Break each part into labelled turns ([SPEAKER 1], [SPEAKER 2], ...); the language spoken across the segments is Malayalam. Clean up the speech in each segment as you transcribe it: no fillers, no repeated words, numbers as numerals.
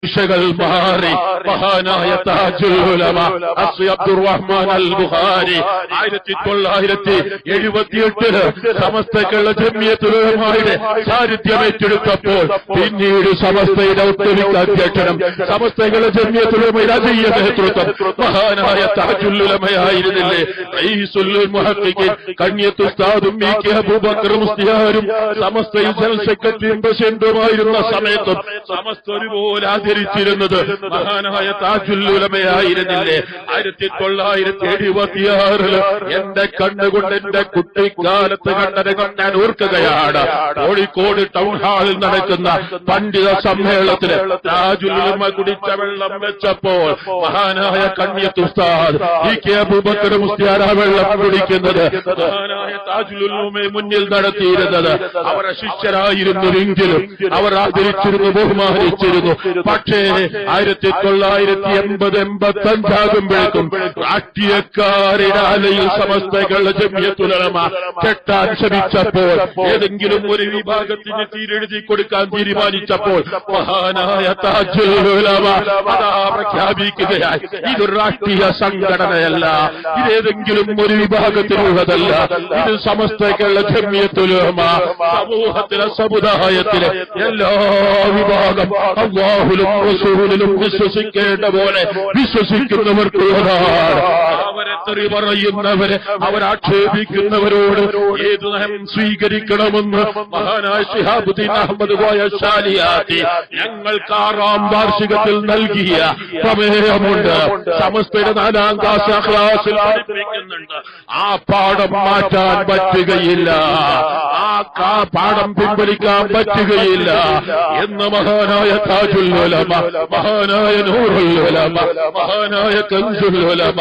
[SPEAKER 1] കൾ മാറി മഹാനായ താജുൽ ഉലമ അസ്സി അബ്ദുറഹ്മാൻ അൽ ബുഖാരി 1978 സമസ്തകളുടെ ജമിയത്തുൽ ഉലമായുടെ സാന്നിധ്യം ഏറ്റെടുത്തപ്പോൾ പിന്നീട് സമസ്തയുടെ ഒട്ടുമിക്ക അധ്യക്ഷനും സമസ്തകളുടെ ജമിയത്തുൽ ഉലമയുടെ അജയ്യ നേതൃത്വം മഹാനായ താജുൽ ഉലമയായിരുന്നില്ലേ? റഈസുൽ മുഹഖ്ഖിഖീൻ കണ്യത്ത് ഉസ്താദും കെ അബൂബക്കർ മുസ്തിയാരും സമസ്തയിൽ ജനറൽ സെക്രട്ടറിയും പ്രസിഡന്റുമായിരുന്ന സമയത്തും സമസ്ത ഒരുപോലെ ധരിച്ചിരുന്നത് മഹാനായ താജുൽ ഉലമയായിരുന്നില്ലേ? 1976 എന്റെ കണ്ണുകൊണ്ട് എന്റെ കുട്ടിക്കാലത്ത് കണ്ടത് ഞാൻ ഓർക്കുകയാണ്. കോഴിക്കോട് ടൗൺ ഹാളിൽ നടക്കുന്ന പണ്ഡിത സമ്മേളനത്തിൽ താജുൽ ഉലമ കുടിച്ച വെള്ളം വെച്ചപ്പോൾ മഹാനായ കണ്യത്ത് ഉസ്താദ് കെ അബൂബക്കർ മുസ്തിയാർ വെള്ളം കുടിക്കുന്നത് മഹാനായ താജുൽ ഉലമയെ മുന്നിൽ നടത്തിയിരുന്നത് അവരെ ശിഷ്യരായിരുന്നുവെങ്കിലും അവർ ആദരിച്ചിരുന്നു, ബഹുമാനിച്ചിരുന്നു. പക്ഷേ 1980-85 ആകുമ്പോഴേക്കും രാഷ്ട്രീയക്കാരുടെ അലയിൽ സമസ്തകളുടെ ജമിയത്തുൽ ഉലമ കെട്ടാൻ ശ്രമിച്ചപ്പോൾ ഏതെങ്കിലും ഒരു വിഭാഗത്തിന് തീരെഴുതി കൊടുക്കാൻ തീരുമാനിച്ചപ്പോൾ മഹാനായ താജുൽ ഉലമ അതാ പ്രഖ്യാപിക്കുകയായി, ഇതൊരു രാഷ്ട്രീയ സംഘടനയല്ല, ഇതേതെങ്കിലും ഒരു വിഭാഗത്തിനുള്ളതല്ല, ഇത് സമസ്തകളുടെ ജമിയത്തുൽ ഉലമ സമൂഹത്തിലെ സമുദായത്തിലെ എല്ലാ വിഭാഗം അല്ലാഹുവിലും റസൂലിലും വിശ്വസിക്കേണ്ട പോലെ വിശ്വസിക്കുന്നവർക്കുള്ളതാണ്. അവരെ തെറി പറയുന്നവരെ, അവരാക്ഷേപിക്കുന്നവരോട് ഏത് നയം സ്വീകരിക്കണമെന്ന് മഹാനായ ശിഹാബുദ്ദീൻ അഹമ്മദ് കോയ ശാലിയാത്തി ഞങ്ങൾക്ക് 6ാം വാർഷികത്തിൽ നൽകിയ പ്രമേയമുണ്ട്. സമസ്തയുടെ 4ാം ക്ലാസ്സിൽ പഠിപ്പിക്കുന്നുണ്ട്. ആ പാഠം മാറ്റാൻ പറ്റുകയില്ല, ആ പാഠം പിൻവലിക്കാൻ പറ്റുകയില്ല എന്ന് മഹാനായ താജുൽ ഉലമ, മഹാനായ നൂറുൽ ഉലമ, മഹാനായ കൻസുൽ ഉലമ,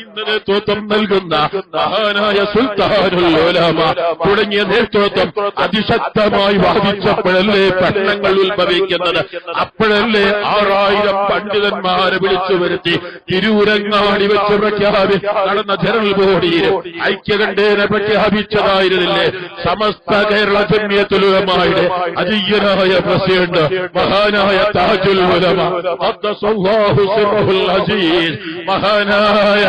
[SPEAKER 1] ഇന്ന് നേതൃത്വം നൽകുന്ന മഹാനായ സുൽത്താനുൽ ഉലമ തുടങ്ങിയ നേതൃത്വം അതിശക്തമായി വാദിച്ചപ്പോഴല്ലേ പ്രശ്നങ്ങൾ ഉത്ഭവിക്കുന്നത്? അപ്പോഴല്ലേ 6000 പണ്ഡിതന്മാരെ വിളിച്ചു വരുത്തി തിരൂരങ്ങാടി വെച്ച് നടന്ന ജനറൽ ബോഡിയിൽ ഐക്യകണ്ഠേന പ്രഖ്യാപിച്ചതായിരുന്നില്ലേ സമസ്ത കേരള ജമിയത്തുൽ ഉലമയുടെ അജയ്യനായ പ്രസിഡന്റ് മഹാനായ താജുൽ ഉലമ ഖദ്ദസല്ലാഹു സിർറഹുൽ അസീസ്, മഹാനായ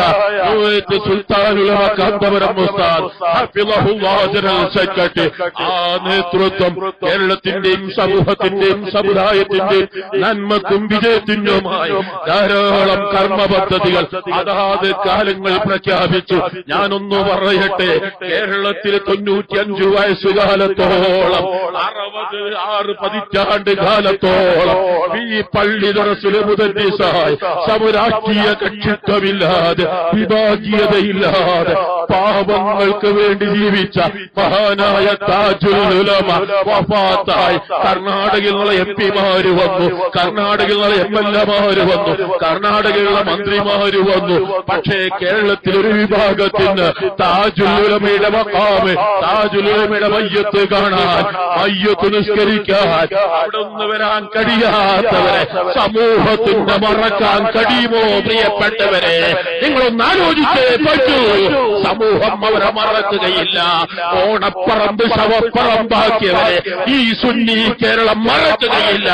[SPEAKER 1] സുൽത്താനുൽ ഉലമ കാന്തപുരം ഉസ്താദ് ഹഫിളഹുല്ലാഹ് ജനറൽ സെക്രട്ടറി. ആ നേതൃത്വം കേരളത്തിന്റെയും സമൂഹത്തിന്റെയും സമുദായത്തിന്റെയും നന്മക്കും വിജയത്തിനുമായി ധാരാളം കർമ്മ പദ്ധതികൾ അതാത് കാലങ്ങൾ പ്രഖ്യാപിച്ചു. ഞാനൊന്നു പറയട്ടെ, കേരളത്തിൽ 95 വയസ്സുകാലത്തോളം 66 പതിറ്റാണ്ട് കാലത്തോളം ഈ പള്ളി ദറസിലെ മുദദ്ദിസായി സമരാഷ്ട്രീയ കക്ഷിത്വമില്ലാതെ വിഭാഗീയതയില്ലാതെ പാപങ്ങൾക്ക് വേണ്ടി ജീവിച്ച മഹാനായ താജുൽ ഉലമ വഫാത്തായി. കർണാടകയിലുള്ള എംപിമാര് വന്നു, കർണാടകയിലുള്ള എംഎൽഎമാര് വന്നു, കർണാടകയിലുള്ള മന്ത്രിമാര് വന്നു. പക്ഷേ കേരളത്തിൽ ഒരു വിഭാഗത്തിന് താജുൽ ഉലമയുടെ മഖാമ്, താജുൽ ഉലമയുടെ മയ്യത്ത് കാണാൻ, മയ്യത്ത് നിസ്കരിക്കാൻ അവിടെ നിന്ന് വരാൻ കഴിയാത്തവരെ സമൂഹത്തിന് മറക്കാൻ കഴിയുമോ? പ്രിയപ്പെട്ടവരെ, നിങ്ങളൊന്ന് ആലോചിച്ചേ പറ്റൂ. സമൂഹം അവരെ മറക്കുകയില്ല. ഓണപ്പറമ്പ് ശവപ്പറമ്പാക്കിയവരെ ഈ സുന്നി കേരളം മറക്കുകയില്ല.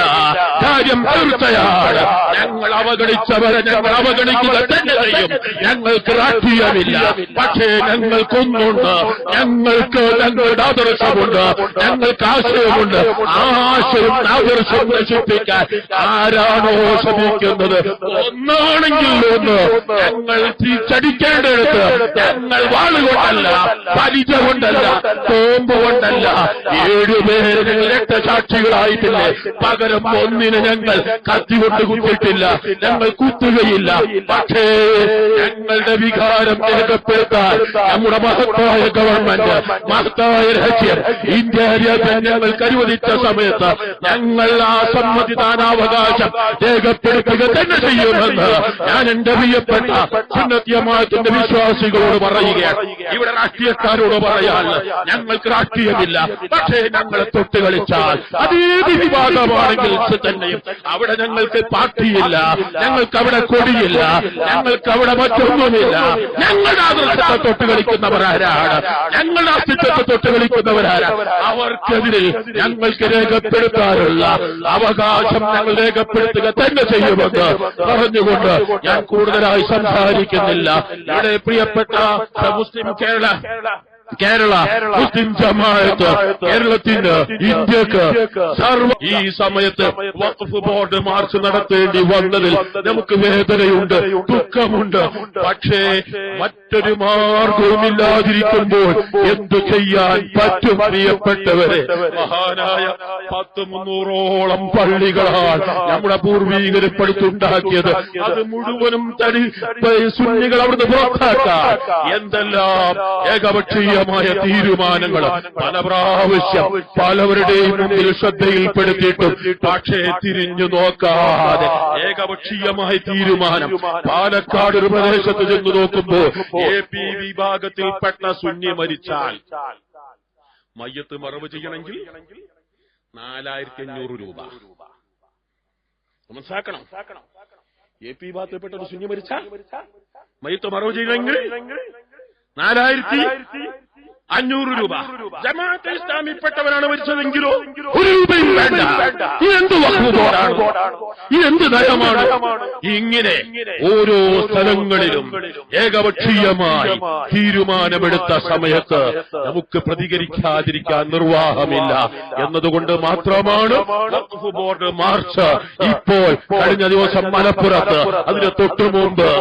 [SPEAKER 1] കാര്യം തീർച്ചയാണ്. ഞങ്ങൾ അവഗണിച്ചവരെ ഞങ്ങൾ അവഗണിക്കുക തന്നെ ചെയ്യും. ഞങ്ങൾക്ക് രാഷ്ട്രീയമില്ല, പക്ഷേ ഞങ്ങൾക്കൊന്നുണ്ട്. ഞങ്ങൾക്ക് ഞങ്ങളുടെ ആദർശമുണ്ട്, ഞങ്ങൾക്ക് ആശയമുണ്ട്. ആ ആശയം ആദർശം നശിപ്പിക്കാൻ ആരാണോ ശ്രമിക്കുന്നത്, ഒന്നാണെങ്കിൽ ഒന്ന് ഞങ്ങൾ തിരിച്ചടിക്കേണ്ടടുത്ത് ഞങ്ങൾ വാളുകൊണ്ടല്ല, പരിച കൊണ്ടല്ല, തോമ്പ് കൊണ്ടല്ല. 7 പേര് ഞങ്ങൾ രക്തസാക്ഷികളായിട്ടില്ലേ? പകരം ഒന്നിന് ഞങ്ങൾ കത്തികൊണ്ട് കുത്തിയിട്ടില്ല, ഞങ്ങൾ കുത്തുകയില്ല. പക്ഷേ ഞങ്ങളുടെ വികാരം രേഖപ്പെടുത്താൻ നമ്മുടെ മഹത്തായ ഗവൺമെന്റ്, മഹത്തായ രാജ്യം ഇന്ത്യ രാജ്യം ഞങ്ങൾക്ക് അനുവദിച്ച സമയത്ത് ഞങ്ങൾ ആ സമ്മതിദാനാവകാശം രേഖപ്പെടുത്തുക തന്നെ ചെയ്യുമെന്ന് ഞാൻ എന്റെ പ്രിയപ്പെട്ട സുന്നത്തിയ ജമാഅത്തിന്റെ വിശ്വാസികളോട് പറയുകയാണ്, ഇവിടെ രാഷ്ട്രീയക്കാരോട് പറയാൻ ഞങ്ങൾക്ക് രാഷ്ട്രീയമില്ല, പക്ഷേ ഞങ്ങളെ തൊട്ട് കളിച്ചാൽ അതേത് വിവാദമാണെങ്കിൽ തന്നെയും അവിടെ ഞങ്ങൾക്ക് പാർട്ടിയില്ല, ഞങ്ങൾക്ക് അവിടെ കൊടിയില്ല, ഞങ്ങൾക്ക് അവിടെ മറ്റൊന്നുമില്ല. ഞങ്ങളുടെ ആദർശത്തെ തൊട്ട് കളിക്കുന്നവരാരാണ്? ഞങ്ങളുടെ അസ്തിത്വത്തെ തൊട്ട് കളിക്കുന്നവരാരാണ്? അവർക്കെതിരെ ഞങ്ങൾക്ക് രേഖപ്പെടുത്താനുള്ള അവകാശം ഞങ്ങൾ രേഖപ്പെടുത്തുക തന്നെ ചെയ്യുമെന്ന് പറഞ്ഞുകൊണ്ട് ഞാൻ കൂടുതലായി സംസാരിക്കുന്നില്ല. ഇവിടെ പ്രിയപ്പെട്ട മുസ്ലിം കേരള മുസ്ലിം ജമാഅത്ത് കേരളത്തിന്, ഇന്ത്യക്ക് ഈ സമയത്ത് വഖഫ് ബോർഡ് മാർച്ച് നടത്തേണ്ടി വന്നതിൽ നമുക്ക് വേദനയുണ്ട്, ദുഃഖമുണ്ട്. പക്ഷേ മറ്റൊരു മാർഗവുമില്ലാതിരിക്കുമ്പോൾ എന്തു ചെയ്യാൻ പറ്റും? പ്രിയപ്പെട്ടവരെ, മഹാനായ 300ഓളം പള്ളികളാണ് നമ്മുടെ പൂർവീകരെ പടുത്തുണ്ടാക്കിയത്. അത് മുഴുവനും സുന്നികൾ അവിടുന്ന് പുറത്താക്കാൻ എന്തെല്ലാം ഏകപക്ഷീയ തീരുമാനങ്ങൾ പല പ്രാവശ്യം പലവരുടെയും മുമ്പിൽ ശ്രദ്ധയിൽപ്പെടുത്തിയിട്ടും പക്ഷേ തിരിഞ്ഞു നോക്കാതെ ഏകപക്ഷീയമായ തീരുമാനം. പാലക്കാട് ഒരു പ്രദേശത്ത് ചെന്ന് നോക്കുമ്പോൾ AP വിഭാഗത്തിൽപ്പെട്ട സുന്നി മരിച്ചാൽ മയ്യത്ത് മറവ് ചെയ്യണമെങ്കിൽ 4500 രൂപ. മനസ്സിലാക്കണം. AP വിഭാഗത്തിൽപ്പെട്ട ഒരു സുന്നി മരിച്ചാൽ മയ്യത്ത് മറവ് ചെയ്യണമെങ്കിൽ 4500 രൂപ. ജമാഅത്തെ ഇസ്ലാമിൽപ്പെട്ടവരാണ് മരിച്ചതെങ്കിലോ 1 രൂപയും വേണ്ട. ഇതെന്ത് വഖഫ് ബോർഡാണ്? ഇതെന്ത് നയമാണ്? ഇങ്ങനെ ഓരോ സ്ഥലങ്ങളിലും ഏകപക്ഷീയമായി തീരുമാനമെടുത്ത സമയത്ത് നമുക്ക് പ്രതികരിക്കാതിരിക്കാൻ നിർവാഹമില്ല എന്നതുകൊണ്ട് മാത്രമാണ് വഖഫ് ബോർഡ് മാർച്ച് ഇപ്പോൾ കഴിഞ്ഞ ദിവസം മലപ്പുറത്ത്, അതിന് തൊട്ടുമുമ്പ്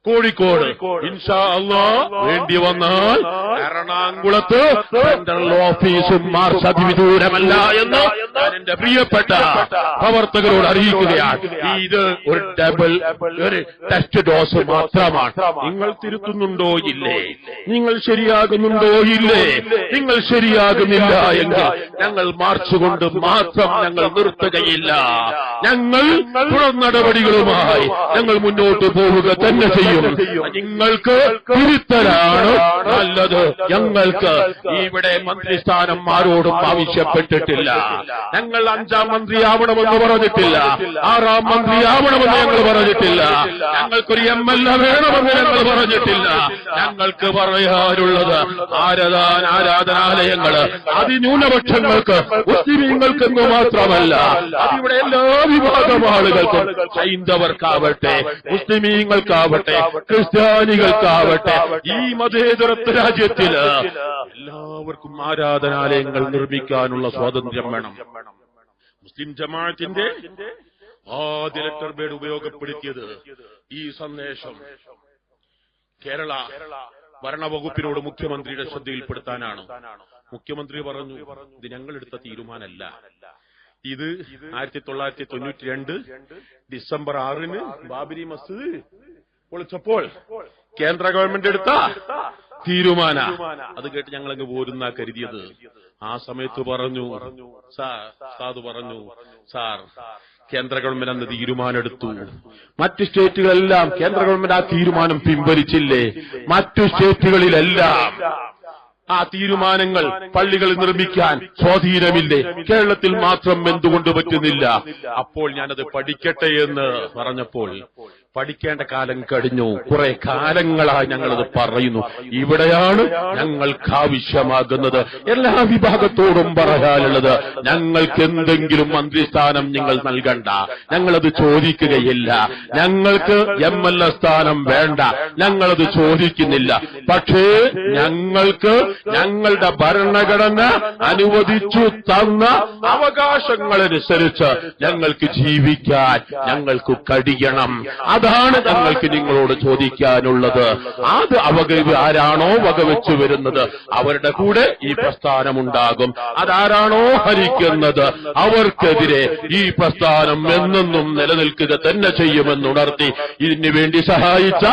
[SPEAKER 1] കോഴിക്കോട്, ഇൻഷാ അല്ലാഹ് വേണ്ടി വന്നാൽ എറണാകുളത്ത് സെൻട്രൽ ഓഫീസും മാർച്ച് അതിവിദൂരമല്ല എന്ന് ഞാൻ എന്റെ പ്രിയപ്പെട്ട പ്രവർത്തകരോട് അറിയിക്കുകയാണ്. ഇത് ഒരു ഒരു ടെസ്റ്റ് ഡോസ് മാത്രമാണ്. നിങ്ങൾ തിരുത്തുന്നുണ്ടോ ഇല്ലേ? നിങ്ങൾ ശരിയാകുന്നുണ്ടോ ഇല്ലേ? നിങ്ങൾ ശരിയാകുന്നില്ല എങ്കിൽ ഞങ്ങൾ മാർച്ച് കൊണ്ട് മാത്രം ഞങ്ങൾ നിർത്തുകയില്ല. ഞങ്ങൾ തുടർ നടപടികളുമായി ഞങ്ങൾ മുന്നോട്ട് പോവുക തന്നെ ചെയ്യും. നിങ്ങൾക്ക് തിരുത്തലാണ് നല്ലത്. ഞങ്ങൾക്ക് ഇവിടെ മന്ത്രിസ്ഥാനം ആരോടും ആവശ്യപ്പെട്ടിട്ടില്ല. ഞങ്ങൾ 5ാം മന്ത്രിയാവണമെന്ന് പറഞ്ഞിട്ടില്ല, 6ാം മന്ത്രിയാവണമെന്ന് ഞങ്ങൾ പറഞ്ഞിട്ടില്ല, ഞങ്ങൾക്കൊരു MLA വേണമെന്ന് ഞങ്ങൾ പറഞ്ഞിട്ടില്ല. ഞങ്ങൾക്ക് പറയാനുള്ളത് ആരാധനാലയങ്ങൾ അതിന്യൂനപക്ഷങ്ങൾക്ക്, മുസ്ലിമീങ്ങൾക്കെന്ന് മാത്രമല്ല, അതിവിടെ എല്ലാ വിഭാഗം ആളുകൾക്കും, ഹൈന്ദവർക്കാവട്ടെ, മുസ്ലിമീങ്ങൾക്കാവട്ടെ, ക്രിസ്ത്യാനികൾക്കാവട്ടെ, ഈ മതേതരത്വ രാജ്യത്തില് എല്ലാവർക്കും ആരാധനാലയങ്ങൾ നിർമ്മിക്കാനുള്ള സ്വാതന്ത്ര്യം വേണം. മുസ്ലിം ജമാഅത്തിന്റെ ആദ്യ ലെറ്റർ ബേഡ് ഉപയോഗപ്പെടുത്തിയത് ഈ സന്ദേശം കേരള ഭരണവകുപ്പിനോട് മുഖ്യമന്ത്രിയുടെ ശ്രദ്ധയിൽപ്പെടുത്താനാണ്. മുഖ്യമന്ത്രി പറഞ്ഞു, ഇത് ഞങ്ങളെടുത്ത തീരുമാനമല്ല, ഇത് 1992 ഡിസംബർ 6 ബാബരി മസ്ജിദ് പൊളിച്ചപ്പോൾ കേന്ദ്ര ഗവൺമെന്റ് എടുത്ത തീരുമാന. അത് കേട്ട് ഞങ്ങളങ്ങ് പോരുന്ന കരുതിയത്. ആ സമയത്ത് പറഞ്ഞു, സാർ കേന്ദ്ര ഗവൺമെന്റ് അന്ന് തീരുമാനമെടുത്തു. മറ്റു സ്റ്റേറ്റുകളെല്ലാം കേന്ദ്ര ഗവൺമെന്റ് ആ തീരുമാനം പിൻവലിച്ചില്ലേ? മറ്റു സ്റ്റേറ്റുകളിലെല്ലാം ആ തീരുമാനങ്ങൾ പള്ളികൾ നിർമ്മിക്കാൻ സ്വാധീനമില്ലേ? കേരളത്തിൽ മാത്രം എന്തുകൊണ്ട് പറ്റുന്നില്ല? അപ്പോൾ ഞാനത് പഠിക്കട്ടെ എന്ന് പറഞ്ഞപ്പോൾ പഠിക്കേണ്ട കാലം കഴിഞ്ഞു. കുറെ കാലങ്ങളായി ഞങ്ങളത് പറയുന്നു. ഇവിടെയാണ് ഞങ്ങൾക്ക് ആവശ്യമാകുന്നത്. എല്ലാ വിഭാഗത്തോടും പറയാനുള്ളത്, ഞങ്ങൾക്ക് എന്തെങ്കിലും മന്ത്രിസ്ഥാനം നിങ്ങൾ നൽകണ്ട, ഞങ്ങളത് ചോദിക്കുകയില്ല. ഞങ്ങൾക്ക് MLA സ്ഥാനം വേണ്ട, ഞങ്ങളത് ചോദിക്കുന്നില്ല. പക്ഷേ ഞങ്ങൾക്ക് ഞങ്ങളുടെ ഭരണഘടന അനുവദിച്ചു തന്ന അവകാശങ്ങളനുസരിച്ച് ഞങ്ങൾക്ക് ജീവിക്കാൻ ഞങ്ങൾക്ക് കഴിയണം. അതാണ് ഞങ്ങൾക്ക് നിങ്ങളോട് ചോദിക്കാനുള്ളത്. അത് ആരാണോ വകവെച്ചു വരുന്നത് അവരുടെ കൂടെ ഈ പ്രസ്ഥാനമുണ്ടാകും. അതാരാണോ ഭരിക്കുന്നത് അവർക്കെതിരെ ഈ പ്രസ്ഥാനം എന്നെന്നും നിലനിൽക്കുക തന്നെ ചെയ്യുമെന്നുണർത്തി ഇതിനു വേണ്ടി സഹായിച്ച